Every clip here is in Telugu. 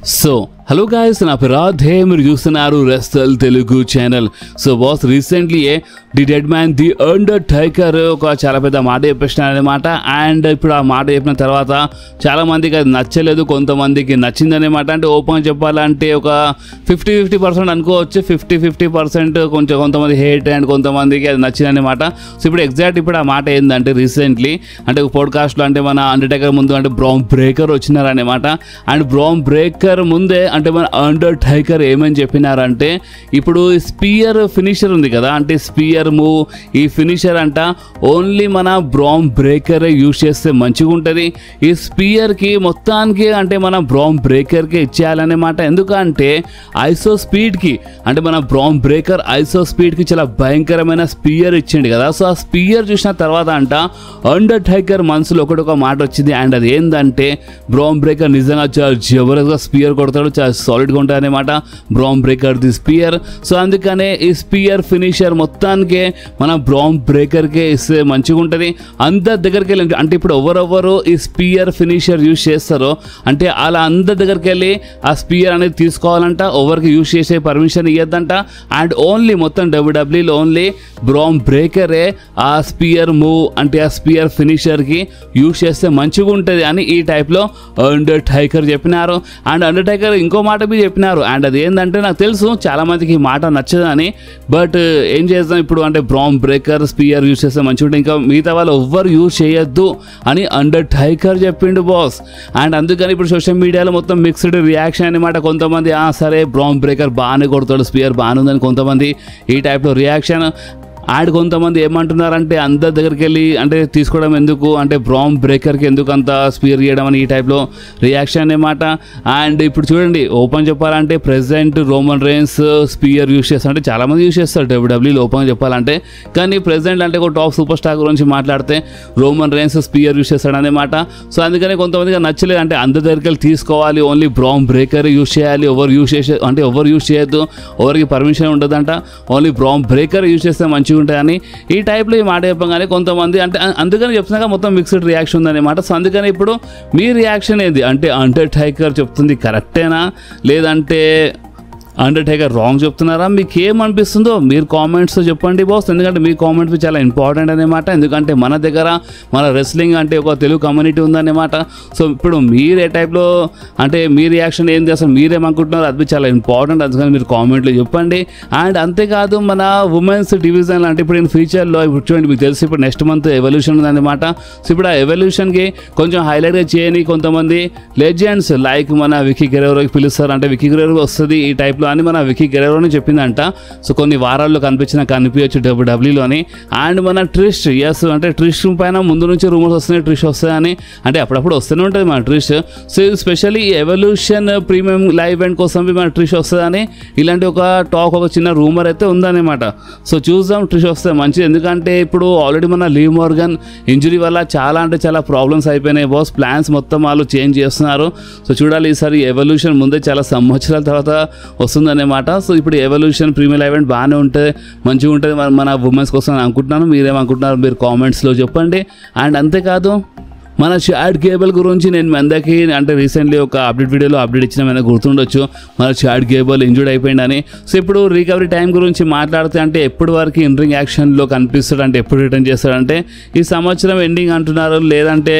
So, hello guys, na Piradhe మీరు చూస్తున్నారు wrestle Telugu channel. So boss recently the dead man the Undertaker ఒక చాలా పెద్ద మాట చెప్పేసినారు అనమాట. అండ్ ఇప్పుడు ఆ మాట చెప్పిన తర్వాత చాలా మందికి అది నచ్చలేదు, కొంతమందికి నచ్చిందనేమాట. అంటే ఓపెన్ చెప్పాలంటే ఒక 50-50% అనుకోవచ్చు. 50% కొంతమంది హేట్ అండ్ కొంతమందికి అది నచ్చిందనేమాట. సో ఇప్పుడు ఎగ్జాక్ట్ ఇప్పుడు ఆ మాట ఏంటంటే రీసెంట్లీ అంటే ఒక పోడ్కాస్ట్లో అంటే మన అండర్టేకర్ ముందు అంటే బ్రాన్ బ్రేకర్ వచ్చినారనమాట. అండ్ బ్రాన్ బ్రేకర్ ముందే అంటే మన అండర్టేకర్ ఏమని చెప్పినారంటే ఇప్పుడు స్పియర్ ఫినిషర్ ఉంది కదా, అంటే స్పియర్ మూవ్ ఈ ఫినిషర్ అంట ఓన్లీ మన బ్రాన్ బ్రేకర్ యూజ్ చేస్తే మంచిగా ఉంటుంది. ఈ స్పియర్కి మొత్తానికి అంటే మన బ్రాన్ బ్రేకర్కి ఇచ్చేయాలన్నమాట. ఎందుకంటే ఐసో స్పీడ్కి అంటే మన బ్రాన్ బ్రేకర్ ఐసో స్పీడ్కి చాలా భయంకరమైన స్పియర్ ఇచ్చిండు కదా. సో ఆ స్పియర్ చూసిన తర్వాత అంట అండర్టేకర్ మనసులో ఒక మాట వచ్చింది. అండ్ అది ఏంటంటే బ్రాన్ బ్రేకర్ నిజంగా చాలా జబర్దస్త్గా స్పియర్ కొడతాడు, చాలా సాలిడ్గా ఉంటుంది అనమాట bran breaker the spear. So అందుకనే ఈ స్పియర్ ఫినిషర్ మొత్తానికి మన బ్రాన్ బ్రేకర్కే ఇస్తే మంచిగా ఉంటుంది. అందరి దగ్గరికి వెళ్ళి అంటే ఇప్పుడు ఎవరెవరు ఈ స్పియర్ ఫినిషర్ యూజ్ చేస్తారో అంటే అలా అందరి దగ్గరికి వెళ్ళి ఆ స్పియర్ అనేది తీసుకోవాలంట, ఎవరికి యూజ్ చేసే పర్మిషన్ ఇవ్వద్దంట. అండ్ ఓన్లీ మొత్తం డబ్ల్యూడబ్ల్యూలో ఓన్లీ బ్రాన్ బ్రేకరే ఆ స్పియర్ మూవ్ అంటే ఆ స్పియర్ ఫినిషర్కి యూజ్ చేస్తే మంచిగా ఉంటుంది అని ఈ టైప్లో అండర్టేకర్ చెప్పినారు. అండ్ అండర్టేకర్ ఇంకో మాట బి చెప్పినారు. అండ్ అది ఏంటంటే నాకు తెలుసు చాలా మందికి ఈ మాట నచ్చదని, బట్ ఏం చేద్దాం ఇప్పుడు అంటే బ్రాన్ బ్రేకర్ స్పియర్ యూజ్ చేస్తే మంచిగా ఉంటుంది, ఇంకా మిగతా వాళ్ళు ఎవ్వరు యూజ్ చేయొద్దు అని అండర్టేకర్ చెప్పిండు బాస్. అండ్ అందుకని ఇప్పుడు సోషల్ మీడియాలో మొత్తం మిక్స్డ్ రియాక్షన్ అనమాట. కొంతమంది సరే బ్రాన్ బ్రేకర్ బాగానే కొడతాడు, స్పియర్ బాగానే ఉందని కొంతమంది ఈ టైప్లో రియాక్షన్. అండ్ కొంతమంది ఏమంటున్నారంటే అందరి దగ్గరికి వెళ్ళి అంటే తీసుకోవడం ఎందుకు, అంటే బ్రాన్ బ్రేకర్కి ఎందుకు అంత స్పియర్ చేయడం అని ఈ టైప్లో రియాక్షన్ అనమాట. అండ్ ఇప్పుడు చూడండి ఓపెన్ చెప్పాలంటే present Roman Reigns spear use చేస్తారు, అంటే చాలామంది యూజ్ చేస్తారు డబ్ల్యూడబ్ల్యూలో ఓపెన్ చెప్పాలంటే. కానీ ప్రెసెంట్ అంటే ఒక టాప్ సూపర్ స్టార్ గురించి మాట్లాడితే రోమన్ రేన్స్ స్పియర్ యూజ్ చేస్తాడు అనమాట. సో అందుకని కొంతమందికి నచ్చలేదు, అంటే అందరి దగ్గరికి వెళ్ళి తీసుకోవాలి, ఓన్లీ బ్రాన్ బ్రేకర్ యూజ్ చేయాలి, ఎవరు యూజ్ చేసే అంటే ఎవరు యూజ్ చేయొద్దు, ఎవరికి పర్మిషన్ ఉండదంట, ఓన్లీ బ్రాన్ బ్రేకర్ యూజ్ చేస్తే మంచిగా ఉంటాయని ఈ టైప్లో ఈ మాట చెప్పగానే కొంతమంది అంటే అందుకని చెప్తున్నాక మొత్తం మిక్స్డ్ రియాక్షన్ ఉందన్నమాట. సో అందుకని ఇప్పుడు మీ రియాక్షన్ ఏంది అంటే అండర్టేకర్ చెప్తుంది కరెక్టేనా లేదంటే అండర్టేకర్ రాంగ్ చెప్తున్నారా, మీకు ఏమనిపిస్తుందో మీరు కామెంట్స్తో చెప్పండి బాస్. ఎందుకంటే మీ కామెంట్స్ చాలా ఇంపార్టెంట్ అనమాట. ఎందుకంటే మన దగ్గర మన రెస్లింగ్ అంటే ఒక తెలుగు కమ్యూనిటీ ఉందన్నమాట. సో ఇప్పుడు మీరు ఏ టైప్లో అంటే మీ రియాక్షన్ ఏంది, అసలు మీరేమనుకుంటున్నారు అది చాలా ఇంపార్టెంట్, అందుకని మీరు కామెంట్లో చెప్పండి. అండ్ అంతేకాదు మన ఉమెన్స్ డివిజన్ అంటే ఇప్పుడు నేను ఫ్యూచర్లో ఇప్పుడు చూడండి మీకు తెలిసి ఇప్పుడు నెక్స్ట్ మంత్ ఎవల్యూషన్ ఉందన్నమాట. సో ఇప్పుడు ఆ ఎవల్యూషన్కి కొంచెం హైలైట్గా చేయని కొంతమంది లెజెండ్స్ లైక్ మన వికీ గెరెరోకి పిలుస్తారు, అంటే వికీ గెరెరో వస్తుంది ఈ టైప్లో అని మన వికీ గెరెరోని చెప్పిందంట. సో కొన్ని వారాల్లో కనిపించవచ్చు డబ్ల్యూడబ్ల్యూలోని. అండ్ మన ట్రిష్ అంటే ట్రిష్ పైన ముందు నుంచి రూమర్స్ వస్తున్నాయి ట్రిష్ వస్తాయని, అంటే అప్పుడప్పుడు వస్తూనే ఉంటుంది మన Trish. So specially evolution premium live event కోసం మన ట్రిష్ వస్తుందని ఇలాంటి ఒక టాక్ ఒక చిన్న రూమర్ అయితే ఉందన్నమాట. సో చూద్దాం ట్రిష్ వస్తే మంచిది, ఎందుకంటే ఇప్పుడు ఆల్రెడీ మన లీవ్ మోర్గన్ ఇంజరీ వల్ల చాలా అంటే చాలా ప్రాబ్లమ్స్ అయిపోయినాయి బాస్. ప్లాన్స్ మొత్తం వాళ్ళు చేంజ్ చేస్తున్నారు. సో చూడాలి ఈసారి ఎవల్యూషన్ ముందే చాలా సంవత్సరాల తర్వాత వస్తుందన్నమాట. సో ఇప్పుడు ఎవల్యూషన్ ప్రీమియర్ ఈవెంట్ బాగానే ఉంటే మంచిగా ఉంటుంది మన ఉమెన్స్ కోసం అనుకుంటున్నాను. మీరేమనుకుంటున్నారు మీరు కామెంట్స్లో చెప్పండి. అండ్ అంతేకాదు మన చాడ్ గేబుల్ గురించి నేను మీ అందరికీ అంటే రీసెంట్లీ ఒక వీడియోలో అప్డేట్ ఇచ్చిన మీద గుర్తుండొచ్చు, మన చాడ్ గేబుల్ ఇంజూర్డ్ అయిపోయిందని. సో ఇప్పుడు రికవరీ టైం గురించి మాట్లాడితే అంటే ఎప్పటి వరకు ఇన్ రింగ్ యాక్షన్లో కనిపిస్తాడు, అంటే ఎప్పుడు రిటర్న్ చేస్తాడంటే ఈ సంవత్సరం ఎండింగ్ అంటున్నారు, లేదంటే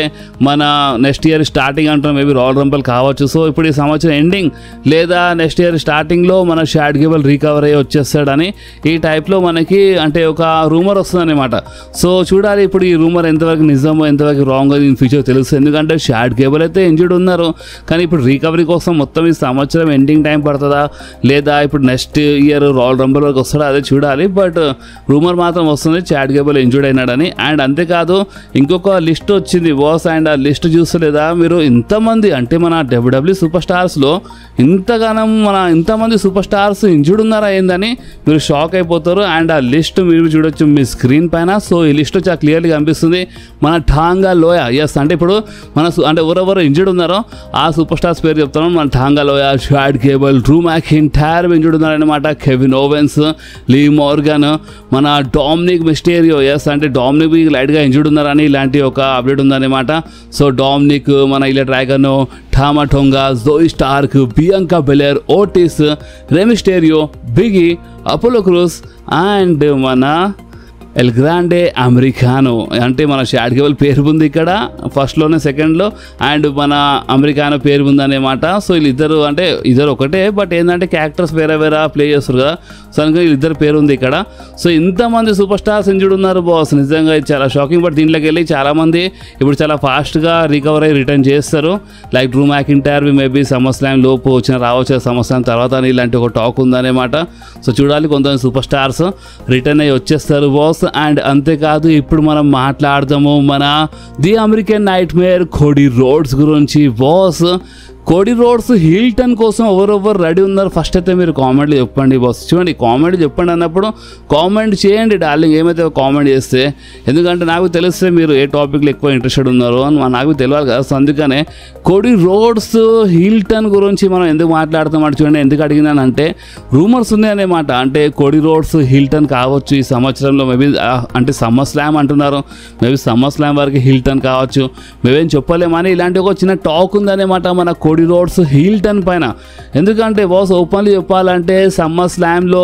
మన నెక్స్ట్ ఇయర్ స్టార్టింగ్ అంటున్నారు, మేబీ రాయల్ రంబల్ కావచ్చు. సో ఇప్పుడు ఈ సంవత్సరం ఎండింగ్ లేదా నెక్స్ట్ ఇయర్ స్టార్టింగ్లో మన చాడ్ గేబుల్ రికవర్ అయ్యి వచ్చేస్తాడని ఈ టైప్లో మనకి అంటే ఒక రూమర్ వస్తుందన్నమాట. సో చూడాలి ఇప్పుడు ఈ రూమర్ ఎంతవరకు నిజమో ఎంతవరకు రాంగ్ అది ఫ్యూచర్ తెలుసు. ఎందుకంటే చాడ్ గేబుల్ అయితే ఇంజూర్డ్ ఉన్నారు, కానీ ఇప్పుడు రికవరీ కోసం మొత్తం ఈ సంవత్సరం ఎండింగ్ టైం పడుతుందా లేదా ఇప్పుడు నెక్స్ట్ ఇయర్ రాయల్ రంబల్ వరకు వస్తాడా అదే చూడాలి. బట్ రూమర్ మాత్రం వస్తుంది చాడ్ గేబుల్ ఇంజూర్డ్ అయినాడని. అండ్ అంతేకాదు ఇంకొక లిస్ట్ వచ్చింది బాస్. అండ్ ఆ లిస్ట్ చూస్తలేదా మీరు, ఇంతమంది అంటే మన డబ్ల్యూడబ్ల్యూ సూపర్ స్టార్స్లో ఇంతమంది సూపర్ స్టార్స్ ఇంజూర్డ్ ఉన్నారా ఏందని మీరు షాక్ అయిపోతారు. అండ్ ఆ లిస్ట్ మీరు చూడొచ్చు మీ స్క్రీన్ పైన. సో ఈ లిస్ట్ చాలా క్లియర్గా కనిపిస్తుంది. మన ఠాంగా లోయ ఎస్ అంటే ఇప్పుడు మన అంటే ఎవరెవరు ఇంజర్డ్ ఉన్నారో ఆ సూపర్ స్టార్స్ పేరు చెప్తాను. మన Tonga Loa, Chad Gable, Drew McIntyre injured ఉన్నారనమాట. కెవిన్ ఓవెన్స్, లీ మోర్గన్, మన డామినిక్ మిస్టేరియో ఎస్ అంటే డామినిక్ లైట్గా ఇంజర్డ్ ఉన్నారని ఇలాంటి ఒక అప్డేట్ ఉందన్నమాట. సో డామినిక్, మన ఇలా Dragon, Tama Tonga, Zoey Stark, Bianca Belair, Otis, Rey Mysterio, Big E, Apollo Crews and మన ఎల్ గ్రాండే అమెరికానో అంటే మన షాడ్ కేబుల్ పేరు ఉంది ఇక్కడ ఫస్ట్లోనే, సెకండ్లో అండ్ మన అమెరికానో పేరు ఉందన్నమాట. సో వీళ్ళిద్దరు అంటే ఇద్దరు ఒకటే, బట్ ఏంటంటే క్యారెక్టర్స్ వేరే వేరే ప్లే చేస్తారు కదా. సో అందుకే వీళ్ళిద్దరు పేరు ఉంది ఇక్కడ. సో ఇంతమంది సూపర్ స్టార్స్ ఇంజర్డ్ ఉన్నారు బాస్, నిజంగా ఇది చాలా షాకింగ్. బట్ దీంట్లోకి వెళ్ళి చాలామంది ఇప్పుడు చాలా ఫాస్ట్గా రికవర్ అయ్యి రిటర్న్ చేస్తారు. Like Drew McIntyre maybe summer slam లోపు రావచ్చు, సమ్మర్ స్లామ్ తర్వాత అని ఇలాంటి ఒక టాక్ ఉందన్నమాట. సో చూడాలి, కొంతమంది సూపర్ స్టార్స్ రిటర్న్ అయ్యి వచ్చేస్తారు బాస్. అండ్ అంతేకాదు ఇప్పుడు మనం మాట్లాడదాము మన the American nightmare Cody Rhodes గురించి బాస్. కోడీ రోడ్స్ హిల్టన్ కోసం ఎవరెవరు రెడీ ఉన్నారు ఫస్ట్ అయితే మీరు కామెంట్లు చెప్పండి బాస్. చూడండి కామెంట్ చెప్పండి అన్నప్పుడు కామెంట్ చేయండి డార్లింగ్, ఏమైతే కామెంట్ చేస్తే, ఎందుకంటే నాకు తెలిస్తే మీరు ఏ టాపిక్లో ఎక్కువ ఇంట్రెస్టెడ్ ఉన్నారో అని నాకు తెలియాలి కదా. సో అందుకనే కోడీ రోడ్స్ హిల్టన్ గురించి మనం ఎందుకు మాట్లాడుతామంటే చూడండి, ఎందుకు అడిగినానంటే రూమర్స్ ఉన్నాయి అన్నమాట. అంటే కోడీ రోడ్స్ హిల్టన్ కావచ్చు ఈ సంవత్సరంలో, మేబీ అంటే సమ్మర్ స్లామ్ అంటున్నారు, మేబీ సమ్మర్ స్లామ్ వరకు హిల్టన్ కావచ్చు, మేమేం చెప్పలేమని ఇలాంటి ఒక చిన్న టాక్ ఉందన్నమాట మన కోడీ రోడ్స్ హిల్టన్ పైన. ఎందుకంటే బాస్ ఓపెన్లీ చెప్పాలంటే సమ్మర్ స్లామ్లో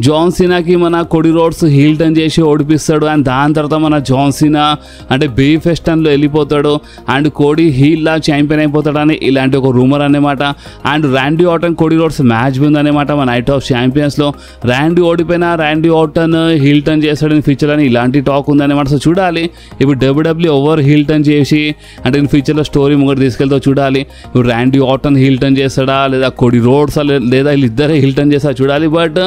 జాన్ సీనాకి మన కోడీ రోడ్స్ హిల్టన్ చేసి ఓడిపిస్తాడు. అండ్ దాని తర్వాత మన జాన్ సీనా అంటే బే ఫెస్టన్లో వెళ్ళిపోతాడు అండ్ కోడీ హీల్లా ఛాంపియన్ అయిపోతాడని ఇలాంటి ఒక రూమర్ అన్నమాట. And Randy Orton Cody roads match ఉందన్నమాట మన నైట్ ఆఫ్ ఛాంపియన్స్లో. ర్యాండీ ఓడిపోయినా ర్యాండీ ఆర్టన్ హిల్టన్ చేస్తాడని ఫ్యూచర్ అని ఇలాంటి టాక్ ఉందన్నమాట. సో చూడాలి ఇప్పుడు డబ్ల్యూడబ్ల్యూ ఓవర్ హిల్టన్ చేసి అంటే ఫ్యూచర్లో స్టోరీ ముంగట తీసుకెళ్తా చూడాలి. ఇప్పుడు ర్యాండీ ఆర్టన్ హిల్టన్ చేస్తాడా లేదా కోడీ రోడ్స్ లేదా వీళ్ళిద్దరే హిల్టన్ చేస్తారా చూడాలి. బట్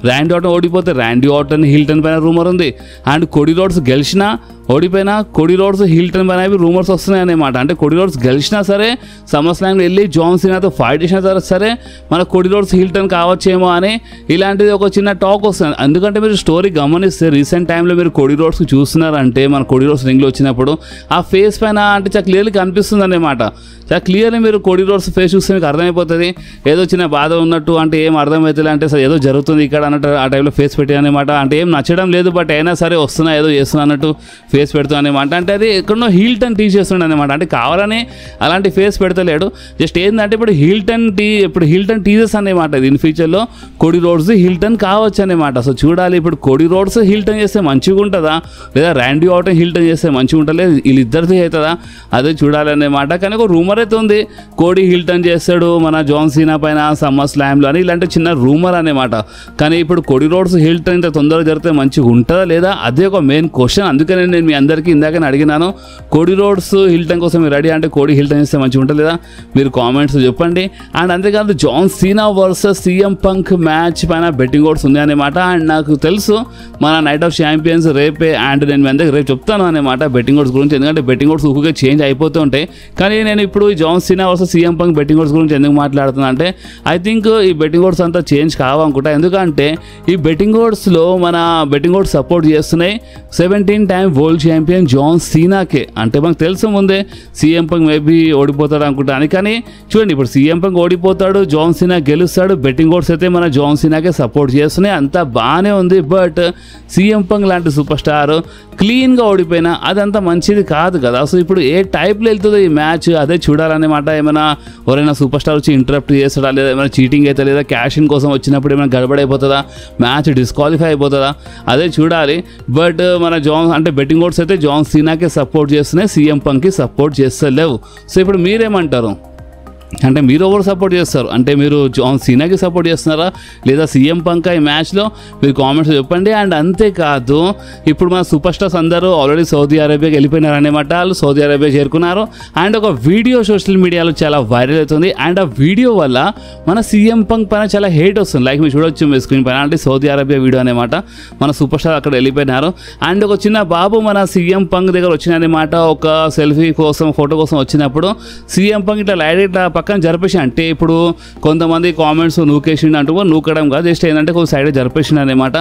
ర్యాండీ ఆర్టన్ ఓడిపోతే ర్యాండీ ఆర్టన్ హిల్టన్ పైన రూమర్ ఉంది. అండ్ కోడీ రోడ్స్ గెలిచినా ఓడిపోయినా కోడీ రోడ్స్ హిల్టన్ పైన రూమర్స్ వస్తున్నాయి అన్నమాట. అంటే కోడీ రోడ్స్ గెలిచినా సరే సమ్మర్ స్లామ్లో వెళ్ళి జాన్ సీనాతో ఫైట్ చేసినా సరే మన కోడీ రోడ్స్ హిల్టన్ కావచ్చేమో అని ఇలాంటిది ఒక చిన్న టాక్ వస్తుంది. ఎందుకంటే మీరు స్టోరీ గమనిస్తే రీసెంట్ టైంలో మీరు కోడీ రోడ్స్ చూస్తున్నారంటే మన కోడీ రోడ్స్ రింగ్లో వచ్చినప్పుడు ఆ ఫేస్ పైన అంటే చాలా క్లియర్లీ కనిపిస్తుంది అన్నమాట. చాలా క్లియర్లీ మీరు కోడీ రోడ్స్ ఫేస్ చూస్తే మీకు అర్థమైపోతుంది ఏదో చిన్న బాధ ఉన్నట్టు, అంటే ఏం అర్థమవుతుంది అంటే ఏదో జరుగుతుంది ఇక్కడ అన్నట్టు ఆ టైంలో ఫేస్ పెట్టానమాట. అంటే ఏం నచ్చడం లేదు బట్ అయినా సరే వస్తున్నా ఏదో చేస్తున్నా అన్నట్టు ఫేస్ పెడతాం అనమాట. అంటే అది ఎక్కడో హిల్టన్ టీ చేస్తుండే అనమాట. అంటే కావాలని అలాంటి ఫేస్ పెడతలేడు, జస్ట్ ఏంటంటే ఇప్పుడు హిల్టన్ టీజెస్ అనమాట. దీని ఫ్యూచర్లో కోడీ రోడ్స్ హిల్టన్ కావచ్చు అనమాట. సో చూడాలి ఇప్పుడు కోడీ రోడ్స్ హిల్టన్ చేస్తే మంచిగా ఉంటుందా లేదా ర్యాండీ ఆర్టన్ హిల్టన్ చేస్తే మంచిగా ఉంటుందా, వీళ్ళిద్దరిది అవుతుందా అదే చూడాలన్నమాట. కానీ ఒక రూమర్ అయితే ఉంది కోడీ హిల్టన్ చేస్తాడు మన జాన్ సీనా పైన సమ్మర్ స్లామ్లో అని ఇలాంటి చిన్న రూమర్ అనమాట. కానీ ఇప్పుడు కోడీ రోడ్స్ హిల్టన్ ఇంత తొందరగా జరిగితే మంచిగా ఉంటుందా లేదా అదే ఒక మెయిన్ క్వశ్చన్. అందుకనే నేను మీ అందరికీ ఇందాకనే అడిగినాను కోడీ రోడ్స్ హిల్టన్ కోసం మీరు రెడీ అంటే కోడీ హిల్టన్ చేస్తే మంచిగా ఉంటుంది లేదా మీరు కామెంట్స్ చెప్పండి. అండ్ అంతేకాదు John Cena versus CM Punk match పైన బెట్టింగ్ ఓట్స్ ఉంది అనమాట. అండ్ నాకు తెలుసు మన నైట్ ఆఫ్ ఛాంపియన్స్ రేపే అండ్ నేను మీ అందరికి రేపు చెప్తాను అనమాట బెట్టింగ్ ఓట్స్ గురించి. ఎందుకంటే బెట్టింగ్ ఓట్స్ ఊరికే చేంజ్ అయిపోతూ ఉంటాయి. కానీ నేను ఇప్పుడు John Cena versus CM Punk betting odds గురించి ఎందుకు మాట్లాడుతున్నా అంటే ఐ థింక్ ఈ బెట్టింగ్ ఓట్స్ అంతా చేంజ్ కావనుకుంటా. ఎందుకంటే ఈ బెట్టింగ్ ఓట్స్లో మన బెట్టింగ్ ఓట్స్ సపోర్ట్ చేస్తున్నాయి 17 టైం వరల్డ్ ఛాంపియన్ జాన్ సీనాకే. అంటే మనకు తెలుసు ముందే సీఎం పంక్ మేబీ ఓడిపోతాడు అనుకుంటాను. కానీ చూడండి ఇప్పుడు సీఎం పంక్ ఓడిపోతాడు, జాన్ సీనా గెలుస్తాడు, బెట్టింగ్ ఓట్స్ అయితే మన జాన్ సీనాకే సపోర్ట్ చేస్తున్నాయి, అంతా బాగానే ఉంది. బట్ సీఎం పంక్ లాంటి సూపర్ స్టార్ క్లీన్గా ఓడిపోయినా అదంతా మంచిది కాదు కదా. సో ఇప్పుడు ఏ టైప్లో వెళ్తుందో ఈ మ్యాచ్ అదే చూడాలన్నమాట. ఏమైనా ఎవరైనా సూపర్ స్టార్ వచ్చి ఇంటరప్ట్ చేస్తాడా లేదా ఏమైనా చీటింగ్ అయితే లేదా క్యాష్ ఇన్ కోసం వచ్చినప్పుడు ఏమైనా గడబడైపోతుందా, మ్యాచ్ డిస్క్వాలిఫై అయిపోతుందా అదే చూడాలి. బట్ మన అంటే బెట్టింగ్ ఓట్స్ అయితే జాన్ సీనాకే సపోర్ట్ చేస్తున్నాయి, సీఎం పంక్కి సపోర్ట్ చేస్తలేవు. సో ఇప్పుడు మీరేమంటారు? అంటే మీరు ఎవరు సపోర్ట్ చేస్తారు? అంటే మీరు జాన్ సీనాకి సపోర్ట్ చేస్తున్నారా లేదా సీఎం పంక్ ఈ మ్యాచ్లో మీరు కామెంట్స్ చెప్పండి. అండ్ అంతేకాదు ఇప్పుడు మన సూపర్ స్టార్స్ అందరూ ఆల్రెడీ సౌదీ అరేబియాకి వెళ్ళిపోయినారనేమాట. వాళ్ళు సౌదీ అరేబియా చేరుకున్నారు. అండ్ ఒక వీడియో సోషల్ మీడియాలో చాలా వైరల్ అవుతుంది. అండ్ ఆ వీడియో వల్ల మన సీఎం పంక్ పైన చాలా హేట్ వస్తుంది. లైక్ మీరు చూడొచ్చు మీ స్క్రీన్ పైన, అంటే సౌదీ అరేబియా వీడియో అనమాట. మన సూపర్ స్టార్ అక్కడ వెళ్ళిపోయినారు. అండ్ ఒక చిన్న బాబు మన సీఎం పంక్ దగ్గర వచ్చినమాట ఒక సెల్ఫీ కోసం ఫోటో కోసం వచ్చినప్పుడు సీఎం పంక్ ఇట్లా లైట్ ఇట్లా పక్కన జరిపేసి అంటే ఇప్పుడు కొంతమంది కామెంట్స్ నూకేసిండు అంటూ నూకడం కాదు, జస్ట్ ఏంటంటే కొంచెం సైడ్ జరిపేసిండు అనమాట.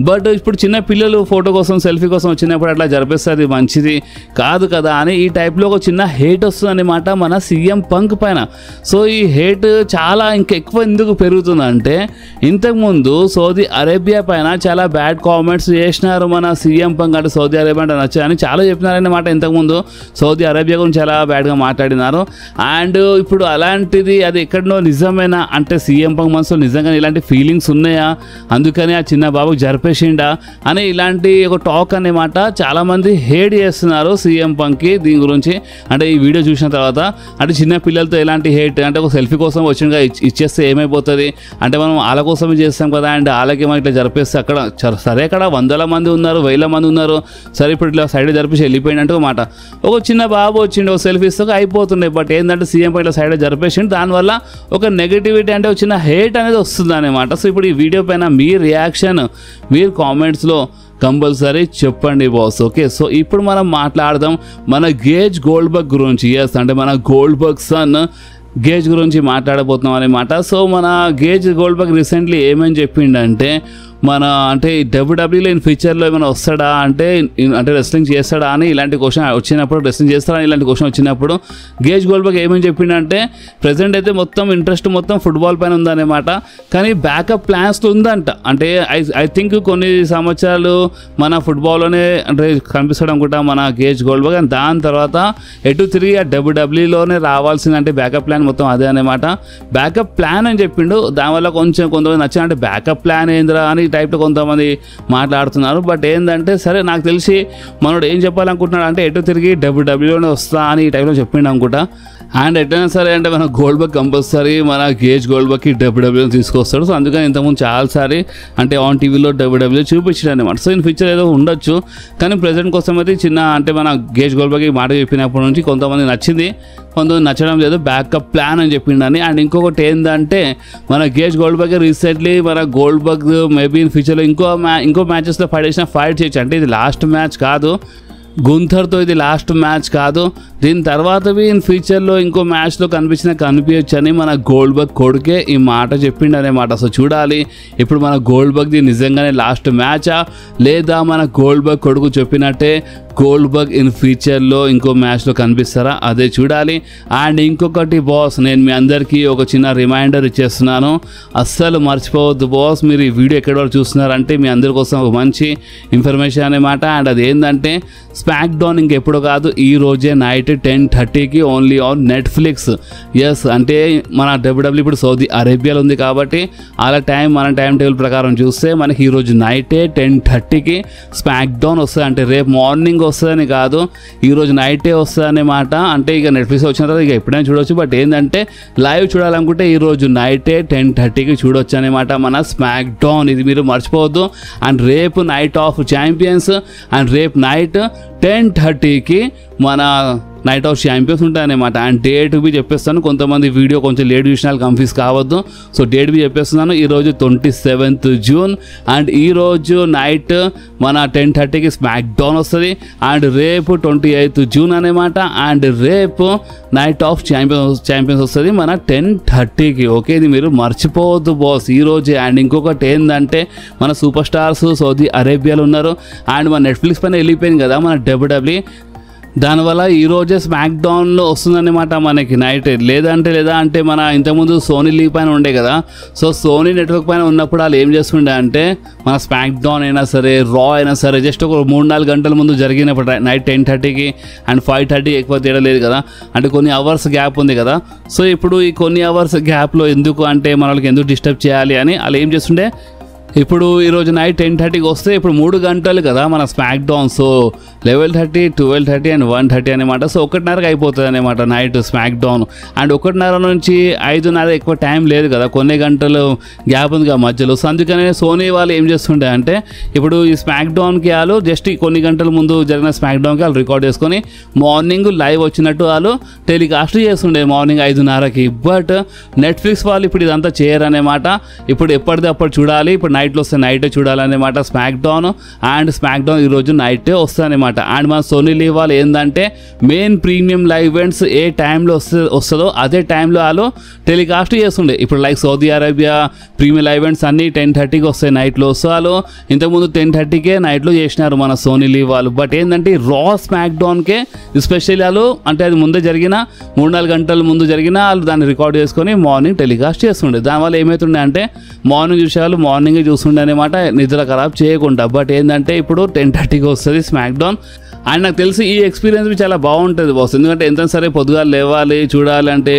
బట్ ఇప్పుడు చిన్న పిల్లలు ఫోటో కోసం సెల్ఫీ కోసం వచ్చినప్పుడు అట్లా జరిపేస్తుంది మంచిది కాదు కదా అని ఈ టైప్లో ఒక చిన్న హేట్ వస్తుంది అనమాట మన సీఎం పంక్ పైన. సో ఈ హేట్ చాలా ఇంకా ఎక్కువ ఎందుకు పెరుగుతుందంటే ఇంతకుముందు సౌదీ అరేబియా పైన చాలా బ్యాడ్ కామెంట్స్ చేసినారు మన సీఎం పంక్, అంటే సౌదీ అరేబియా అంటే నచ్చని చాలా చెప్పినారన్నమాట. ఇంతకుముందు సౌదీ అరేబియా గురించి చాలా బ్యాడ్గా మాట్లాడినారు. అండ్ ఇప్పుడు అలాంటిది అది ఎక్కడనో నిజమేనా అంటే సీఎం పంక్ మనసులో నిజంగా ఇలాంటి ఫీలింగ్స్ ఉన్నాయా, అందుకని ఆ చిన్న బాబు జరిపేసిండా అని ఇలాంటి ఒక టాక్ అన్నమాట చాలామంది హేట్ చేస్తున్నారు సీఎం పంక్కి దీని గురించి. అంటే ఈ వీడియో చూసిన తర్వాత అంటే చిన్న పిల్లలతో ఎలాంటి హేట్ అంటే ఒక సెల్ఫీ కోసం వచ్చినగా ఇచ్చేస్తే ఏమైపోతుంది అంటే మనం వాళ్ళ కోసమే చేస్తాం కదా, అండ్ వాళ్ళకి ఏమో ఇట్లా జరిపేస్తే అక్కడ సరే అక్కడ 100 మంది ఉన్నారు 1000 మంది ఉన్నారు, సరే ఇప్పుడు ఇట్లా సైడ్ జరిపేసి వెళ్ళిపోయినట్టు మాట ఒక చిన్న బాబు వచ్చిండు ఒక సెల్ఫీ ఇస్తే అయిపోతుండే. బట్ ఏంటంటే సీఎం పైన సైడ్ జరిపేసిండు, దానివల్ల ఒక నెగిటివిటీ అంటే ఒక చిన్న హేట్ అనేది వస్తుంది అనమాట. సో ఇప్పుడు ఈ వీడియో పైన మీ రియాక్షన్ మీరు కామెంట్స్లో కంపల్సరీ చెప్పండి బాస్. ఓకే, సో ఇప్పుడు మనం మాట్లాడదాం మన గేజ్ గోల్డ్బర్గ్ గురించి. ఎస్ అంటే మన గోల్డ్బర్గ్ సన్ గేజ్ గురించి మాట్లాడబోతున్నాం అనమాట. సో మన గేజ్ గోల్డ్బర్గ్ రీసెంట్లీ ఏమని చెప్పిండంటే మన అంటే డబ్ల్యూడబ్ల్యూలో ఇన్ ఫ్యూచర్లో ఏమైనా వస్తాడా అంటే రెస్లింగ్ చేస్తాడా అని ఇలాంటి క్వశ్చన్ వచ్చినప్పుడు, రెస్లింగ్ చేస్తాడా అని ఇలాంటి క్వశ్చన్ వచ్చినప్పుడు గేజ్ గోల్డ్బర్గ్ ఏమని చెప్పిండంటే ప్రజెంట్ అయితే మొత్తం ఇంట్రెస్ట్ మొత్తం ఫుట్బాల్ పైన ఉందన్నమాట, కానీ బ్యాకప్ ప్లాన్స్లో ఉందంట. అంటే ఐ థింక్ కొన్ని సంవత్సరాలు మన ఫుట్బాల్లోనే అంటే కనిపిస్తాడు అనుకుంటా మన గేజ్ గోల్డ్బర్గ్, అండ్ దాని తర్వాత ఎటు తిరిగి ఆ డబ్ల్యూడబ్ల్యూలోనే రావాల్సిందంటే బ్యాకప్ ప్లాన్ మొత్తం అదే అనమాట. బ్యాకప్ ప్లాన్ అని చెప్పిండు, దానివల్ల కొంతమంది నచ్చిన అంటే బ్యాకప్ ప్లాన్ ఏందిరా అని టైప్లో కొంతమంది మాట్లాడుతున్నారు. బట్ ఏంటంటే సరే నాకు తెలిసి మనోడు ఏం చెప్పాలనుకుంటున్నాడు అంటే ఎటు తిరిగి డబ్ల్యూడబ్ల్యూలోనే వస్తా అని ఈ టైప్లో చెప్పిండు అనుకుంటా. అండ్ ఎట్లయినా సరే అంటే మన గోల్డ్బర్గ్ కంపల్సరీ మన గేజ్ గోల్డ్బర్గ్కి డబ్ల్యూడబ్ల్యూని తీసుకొస్తాడు. సో అందుకని ఇంతకుముందు చాలాసారి అంటే ఆన్ టీవీలో డబ్ల్యూడబ్ల్యూ చూపించాడు అనమాట. సో ఇన్ ఫ్యూచర్ ఏదో ఉండొచ్చు, కానీ ప్రజెంట్ కోసం అయితే చిన్న అంటే మన గేజ్ గోల్డ్బర్గ్కి మాట చెప్పినప్పటి నుంచి కొంతమంది నచ్చింది, కొంతమంది నచ్చడం లేదు, బ్యాకప్ ప్లాన్ అని చెప్పిండని. అండ్ ఇంకొకటి ఏంటంటే మన గేజ్ గోల్డ్బర్గ్ రీసెంట్లీ మన గోల్డ్బర్గ్ మేబీ ఇన్ ఫ్యూచర్లో ఇంకో మ్యాచెస్లో ఫైట్ చేయొచ్చు. అంటే ఇది లాస్ట్ మ్యాచ్ కాదు, గుంథర్తో ఇది లాస్ట్ మ్యాచ్ కాదు, దీని తర్వాతవి ఇన్ ఫ్యూచర్లో ఇంకో మ్యాచ్లో కనిపించచ్చు అని మన గోల్డ్బర్గ్ కొడుకే ఈ మాట చెప్పిండు అనమాట. సో చూడాలి ఇప్పుడు మన గోల్డ్బర్గ్ది నిజంగానే లాస్ట్ మ్యాచా లేదా మన గోల్డ్బర్గ్ కొడుకు చెప్పినట్టే గోల్డ్బర్గ్ ఇన్ ఫ్యూచర్లో ఇంకో మ్యాచ్లో కనిపిస్తారా అదే చూడాలి. అండ్ ఇంకొకటి బాస్, నేను మీ అందరికీ ఒక చిన్న రిమైండర్ ఇచ్చేస్తున్నాను, అస్సలు మర్చిపోవద్దు బాస్. మీరు ఈ వీడియో ఎక్కడి వరకు చూస్తున్నారంటే మీ అందరి కోసం ఒక మంచి ఇన్ఫర్మేషన్ అనమాట. అండ్ అది ఏంటంటే స్మాక్ డౌన్ ఇంకెప్పుడు కాదు, ఈ రోజే నైట్ 10:30కి ఓన్లీ ఆన్ నెట్ఫ్లిక్స్. ఎస్ అంటే మన డబ్ల్యూడబ్ల్యూ ఇప్పుడు సౌదీ అరేబియాలో ఉంది కాబట్టి అలా మన టైం టేబుల్ ప్రకారం చూస్తే మనకి ఈరోజు నైటే 10:30కి స్మాక్ డౌన్ వస్తుంది. అంటే రేపు మార్నింగ్ వస్తుందని కాదు, ఈరోజు నైటే వస్తుంది అన్నమాట. అంటే ఇక నెట్ఫ్లిక్స్ వచ్చిన తర్వాత ఇక ఎప్పుడైనా చూడవచ్చు, బట్ ఏంటంటే లైవ్ చూడాలనుకుంటే ఈరోజు నైటే 10:30కి చూడొచ్చు అనమాట మన స్మాక్ డౌన్. ఇది మీరు మర్చిపోవద్దు. అండ్ రేపు నైట్ ఆఫ్ ఛాంపియన్స్, అండ్ రేపు నైట్ 10:30కి మన నైట్ ఆఫ్ ఛాంపియన్స్ ఉంటాయన్నమాట. అండ్ డేట్ బి చెప్పేస్తాను, కొంతమంది వీడియో కొంచెం లేట్ చూసిన కన్ఫ్యూజ్ కావద్దు. సో డేట్ బి చెప్పేస్తున్నాను, ఈరోజు 27th జూన్. అండ్ ఈరోజు నైట్ మన 10:30కి స్మాక్ డౌన్ వస్తుంది. అండ్ రేపు 28th జూన్ అనమాట. అండ్ రేపు నైట్ ఆఫ్ ఛాంపియన్స్ వస్తుంది మన 10:30కి. ఓకే, ఇది మీరు మర్చిపోవద్దు బాస్ ఈరోజే. అండ్ ఇంకొకటి ఏంటంటే మన సూపర్ స్టార్స్ సౌదీ అరేబియాలో ఉన్నారు, అండ్ మన నెట్ఫ్లిక్స్ పైన వెళ్ళిపోయింది కదా మన డబ్ల్యూడబ్ల్యూ, దానివల్ల ఈరోజే స్మాక్ డౌన్లో వస్తుందన్నమాట మనకి నైట్. లేదా అంటే మన ఇంతకుముందు సోనీ లీవ్ పైన ఉండే కదా, సో సోనీ నెట్వర్క్ పైన ఉన్నప్పుడు వాళ్ళు ఏం చేస్తుండే అంటే మన స్మాక్ డౌన్ అయినా సరే రా అయినా సరే జస్ట్ ఒక 3-4 గంటల ముందు జరిగినప్పుడు నైట్ 10:30కి అండ్ 5:30 ఎక్కువ తేడా లేదు కదా, అంటే కొన్ని అవర్స్ గ్యాప్ ఉంది కదా. సో ఇప్పుడు ఈ కొన్ని అవర్స్ గ్యాప్లో ఎందుకు అంటే మన వాళ్ళకి ఎందుకు డిస్టర్బ్ చేయాలి అని వాళ్ళు ఏం చేస్తుండే, ఇప్పుడు ఈరోజు నైట్ 10:30కి వస్తే ఇప్పుడు 3 గంటలు కదా మన స్మాక్ డౌన్. సో 11:30, 12:30 అండ్ 1:30 అనమాట. సో 1:30కి అయిపోతుంది అనమాట నైట్ స్మాక్ డౌన్. అండ్ 1:30 నుంచి 5:30 ఎక్కువ టైం లేదు కదా, కొన్ని గంటలు గ్యాప్ ఉంది కదా మధ్యలో. సో అందుకనే సోనీ వాళ్ళు ఏం చేస్తుండే అంటే ఇప్పుడు ఈ స్మాక్ డౌన్కి వాళ్ళు జస్ట్ కొన్ని గంటల ముందు జరిగిన స్మాక్ డౌన్కి వాళ్ళు రికార్డ్ చేసుకొని మార్నింగ్ లైవ్ వచ్చినట్టు వాళ్ళు టెలికాస్ట్ చేస్తుండే మార్నింగ్ 5:30కి. బట్ నెట్ఫ్లిక్స్ వాళ్ళు ఇప్పుడు ఇదంతా చేయరనమాట. ఇప్పుడు ఎప్పటిది అప్పుడు చూడాలి. ఇప్పుడు నైట్లో వస్తే నైటే చూడాలన్నమాట SmackDown. And SmackDown ఈరోజు నైటే వస్తుంది అనమాట. అండ్ మన సోనీ లీవ్ వాళ్ళు ఏంటంటే మెయిన్ ప్రీమియం లైవ్ ఈవెంట్స్ ఏ టైంలో వస్తుందో అదే టైంలో వాళ్ళు టెలికాస్ట్ చేస్తుండే. ఇప్పుడు like Saudi Arabia premium live events అన్నీ 10:30కి వస్తాయి నైట్లో. సో వాళ్ళు ఇంతకుముందు 10:30కే నైట్లో చేసినారు మన సోనీ లీవ్ వాళ్ళు. బట్ ఏంటంటే రా స్మాక్ డౌన్కే స్పెషల్ వాళ్ళు అంటే అది ముందే జరిగిన 3-4 గంటల ముందు జరిగిన వాళ్ళు దాన్ని రికార్డ్ చేసుకొని మార్నింగ్ టెలికాస్ట్ చేస్తుండే. దానివల్ల ఏమవుతుండే అంటే మార్నింగ్ చూసేవాళ్ళు మార్నింగే చూస్తుండే అనమాట, నిద్ర ఖరాబ్ చేయకుండా. బట్ ఏంటంటే ఇప్పుడు 10:30కి వస్తుంది స్మాక్ డౌన్. అండ్ నాకు తెలిసి ఈ ఎక్స్పీరియన్స్ చాలా బాగుంటుంది బాస్. ఎందుకంటే ఎంత సరే పొద్దుగా లేవాలి చూడాలి అంటే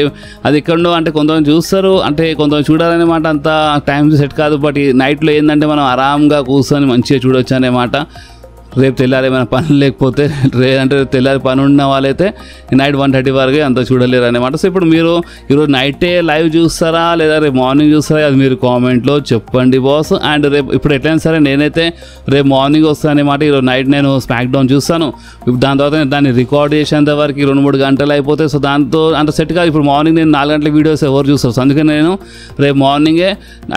అది ఎక్కడో అంటే కొంతమంది చూస్తారు అంటే కొంతమంది చూడాలన్నమాట, అంత టైం సెట్ కాదు. బట్ ఈ నైట్లో ఏంటంటే మనం ఆరాంగా కూర్చొని మంచిగా చూడొచ్చు అనమాట. రేపు తెల్లారి ఏమైనా పని లేకపోతే అంటే తెల్లారి పని ఉన్న వాళ్ళైతే నైట్ 1:30 వరకు అంత చూడలేరు అనమాట. సో ఇప్పుడు మీరు ఈరోజు నైటే లైవ్ చూస్తారా లేదా రేపు మార్నింగ్ చూస్తారా అది మీరు కామెంట్లో చెప్పండి బాస్. అండ్ రేపు ఇప్పుడు ఎట్లయినా సరే నేనైతే రేపు మార్నింగ్ వస్తాను అనమాట. ఈరోజు నైట్ నేను స్మాక్ డౌన్ చూస్తాను. దాని తర్వాత దాన్ని రికార్డ్ చేసేంత వరకు 2-3 గంటలు అయిపోతాయి. సో దాంతో అంత సెట్ కాదు. ఇప్పుడు మార్నింగ్ నేను 4 గంటల వీడియోస్ ఎవరు చూస్తారు. సో అందుకని నేను రేపు మార్నింగే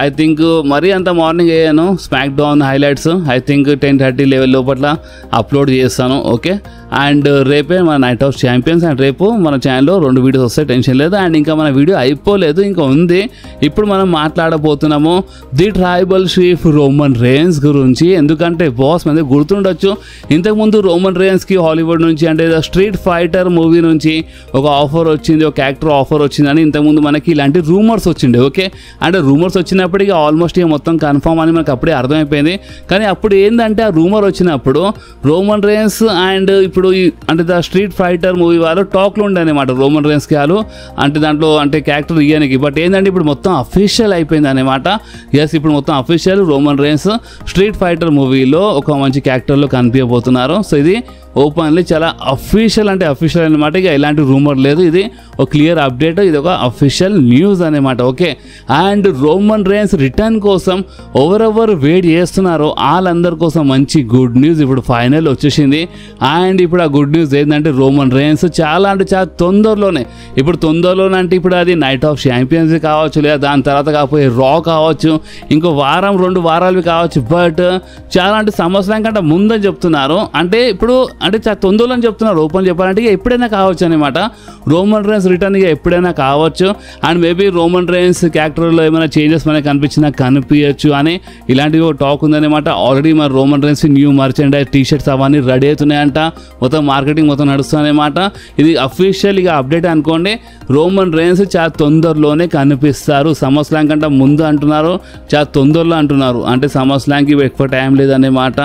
ఐ థింక్ మరీ అంత మార్నింగ్ వేయను smack down highlights. I think 10:30 level లోపల అప్లోడ్ చేస్తాను. ఓకే. అండ్ రేపే మన నైట్ ఆఫ్ ఛాంపియన్స్. అండ్ రేపు మన ఛానల్లో 2 వీడియోస్ వస్తాయి, టెన్షన్ లేదు. అండ్ ఇంకా మన వీడియో అయిపోలేదు, ఇంకా ఉంది. ఇప్పుడు మనం మాట్లాడబోతున్నాము the tribal chief Roman rains గురించి. ఎందుకంటే బాస్ మనకి గుర్తుండొచ్చు ఇంతకుముందు రోమన్ రేన్స్కి హాలీవుడ్ నుంచి అంటే స్ట్రీట్ ఫైటర్ మూవీ నుంచి ఒక ఆఫర్ వచ్చింది, ఒక యాక్టర్ ఆఫర్ వచ్చిందని ఇంతకుముందు మనకి ఇలాంటి రూమర్స్ వచ్చిండే. ఓకే. అంటే రూమర్స్ వచ్చినప్పటికీ ఆల్మోస్ట్ ఇక మొత్తం కన్ఫర్మ్ అని మనకు అప్పుడే అర్థమైపోయింది. కానీ అప్పుడు ఏంటంటే ఆ రూమర్ వచ్చినప్పుడు రోమన్ రేన్స్ అండ్ ఇప్పుడు అంటే ద స్ట్రీట్ ఫైటర్ మూవీ వాళ్ళు టాక్లో ఉండే అనమాట రోమన్ రేన్స్కి వాళ్ళు అంటే దాంట్లో అంటే క్యారెక్టర్ ఇయ్యానికి. బట్ ఏంటంటే ఇప్పుడు మొత్తం అఫీషియల్ అయిపోయింది అనమాట. ఎస్, ఇప్పుడు మొత్తం official Roman rains street fighter మూవీలో ఒక మంచి క్యారెక్టర్లో కనిపించబోతున్నారు. సో ఇది ఓపెన్లీ చాలా అఫీషియల్ అంటే అఫీషియల్ అనమాట. ఇక ఎలాంటి రూమర్ లేదు, ఇది ఒక క్లియర్ అప్డేట్, ఇది ఒక అఫీషియల్ న్యూస్ అనమాట. Okay. And Roman Reigns return కోసం ఎవరెవరు వెయిట్ చేస్తున్నారో వాళ్ళందరి కోసం మంచి గుడ్ న్యూస్ ఇప్పుడు ఫైనల్ వచ్చేసింది. అండ్ ఇప్పుడు ఆ గుడ్ న్యూస్ ఏంటంటే రోమన్ రేన్స్ చాలా అంటే చాలా తొందరలోనే అంటే ఇప్పుడు అది నైట్ ఆఫ్ ఛాంపియన్స్ కావచ్చు లేదా దాని తర్వాత కాకపోతే రా కావచ్చు, ఇంకో 1-2 వారాలు కావచ్చు. బట్ చాలా అంటే సంవత్సరం కంటే ముందని చెప్తున్నారు. అంటే ఇప్పుడు అంటే చాలా తొందరలో అని చెప్తున్నారు. ఓపెన్ చెప్పాలంటే ఇక ఎప్పుడైనా కావచ్చు అనమాట రోమన్ రేన్స్ రిటర్న్, ఇక ఎప్పుడైనా కావచ్చు. అండ్ మేబీ రోమన్ రేన్స్ క్యారెక్టర్లో ఏమైనా చేంజెస్ మనకి కనిపించచ్చు అని ఇలాంటివి టాక్ ఉందన్నమాట. ఆల్రెడీ మన Roman rains new merchandise T shirts అవన్నీ రెడీ అవుతున్నాయంట, మొత్తం మార్కెటింగ్ మొత్తం నడుస్తుందన్నమాట. ఇది అఫీషియల్ ఇక అప్డేట్ అనుకోండి. రోమన్ రేన్స్ చాలా తొందరలోనే కనిపిస్తారు. SummerSlam కంటే ముందు అంటున్నారు, చాలా తొందరలో అంటున్నారు. అంటే SummerSlamకి ఎక్కువ టైం లేదన్నమాట.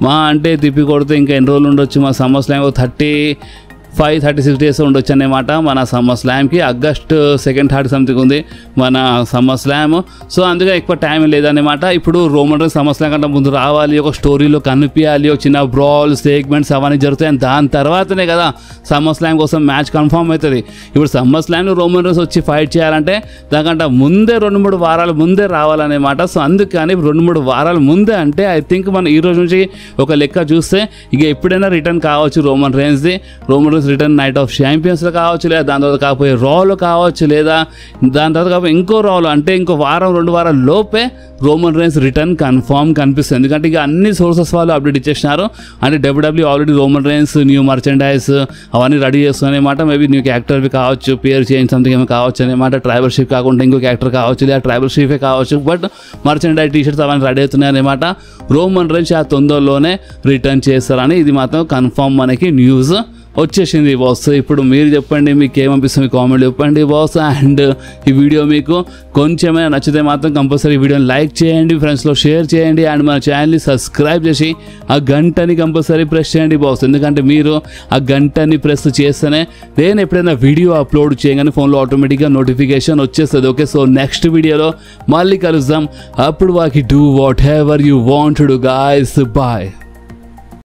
మా అంటే తిప్పి కొడితే ఇంకా ఎన్ని రోజులు ఉండొచ్చు మా SummerSlam 35-36 డేస్ ఉండొచ్చు అన్నమాట. మన SummerSlamకి ఆగస్ట్ 2nd 3rd సంథింగ్ ఉంది మన SummerSlam. సో అందుకే ఎక్కువ టైం లేదన్నమాట. ఇప్పుడు రోమన్ రేన్స్ SummerSlam కంటే ముందు రావాలి, ఒక స్టోరీలో కనిపించాలి, ఒక చిన్న బ్రాల్ సెగ్మెంట్స్ అవన్నీ జరుగుతాయి. దాని తర్వాతనే కదా SummerSlam కోసం మ్యాచ్ కన్ఫర్మ్ అవుతుంది. ఇప్పుడు SummerSlamలో రోమన్ రేన్స్ వచ్చి ఫైట్ చేయాలంటే దానికంటే ముందే 2-3 వారాల ముందే రావాలన్నమాట. సో అందుకని 2-3 వారాల ముందే అంటే ఐ థింక్ మనం ఈ రోజు నుంచి ఒక లెక్క చూస్తే ఇక ఎప్పుడైనా రిటర్న్ కావచ్చు రోమన్ రేన్స్ది. Roman Reigns return night of ఛాంపియన్స్లో కావచ్చు, లేదా దాని తర్వాత కాకపోతే రాలో కావచ్చు, లేదా దాని తర్వాత కాకపోతే ఇంకో రాలో అంటే ఇంకో 1-2 వారాల లోపే రోమన్ రేన్స్ రిటర్న్ కన్ఫర్మ్ కనిపిస్తుంది. ఎందుకంటే ఇక అన్ని సోర్సెస్ వాళ్ళు అప్డేట్ ఇచ్చేసినారు. అంటే WWE already Roman rains new merchandise అవన్నీ రెడీ చేస్తున్నాయన్నమాట. మేబీ న్యూ క్యారెక్టర్వి కావచ్చు, పేరు చేంజ్ సంథింగ్ ఏమో కావచ్చు అనమాట. ట్రైబల్ షీఫ్ కాకుండా ఇంకో క్యారెక్టర్ కావచ్చు, లేదా ట్రైబల్ షీఫే కావచ్చు. బట్ మర్చెండైజ్ టీ-షర్ట్స్ అవన్నీ రెడీ అవుతున్నాయి అనమాట. రోమన్ రేన్స్ ఆ తొందరలోనే రిటర్న్ చేస్తారని ఇది మాత్రం కన్ఫర్మ్ మనకి న్యూస్ వచ్చేసింది బాస్. ఇప్పుడు మీరు చెప్పండి, మీకు ఏమనిపిస్తుంది కామెంట్ చెప్పండి బాస్. అండ్ ఈ వీడియో మీకు కొంచెమైనా నచ్చితే మాత్రం కంపల్సరీ వీడియోని లైక్ చేయండి, ఫ్రెండ్స్లో షేర్ చేయండి. అండ్ మన ఛానల్ని సబ్స్క్రైబ్ చేసి ఆ గంటని కంపల్సరీ ప్రెస్ చేయండి బాస్. ఎందుకంటే మీరు ఆ గంటని ప్రెస్ చేస్తేనే నేను ఎప్పుడైనా వీడియో అప్లోడ్ చేయగానే ఫోన్లో ఆటోమేటిక్గా నోటిఫికేషన్ వచ్చేస్తుంది. ఓకే. సో నెక్స్ట్ వీడియోలో మళ్ళీ కలుద్దాం. అప్పుడు వాకి do whatever you want to do guys. Bye.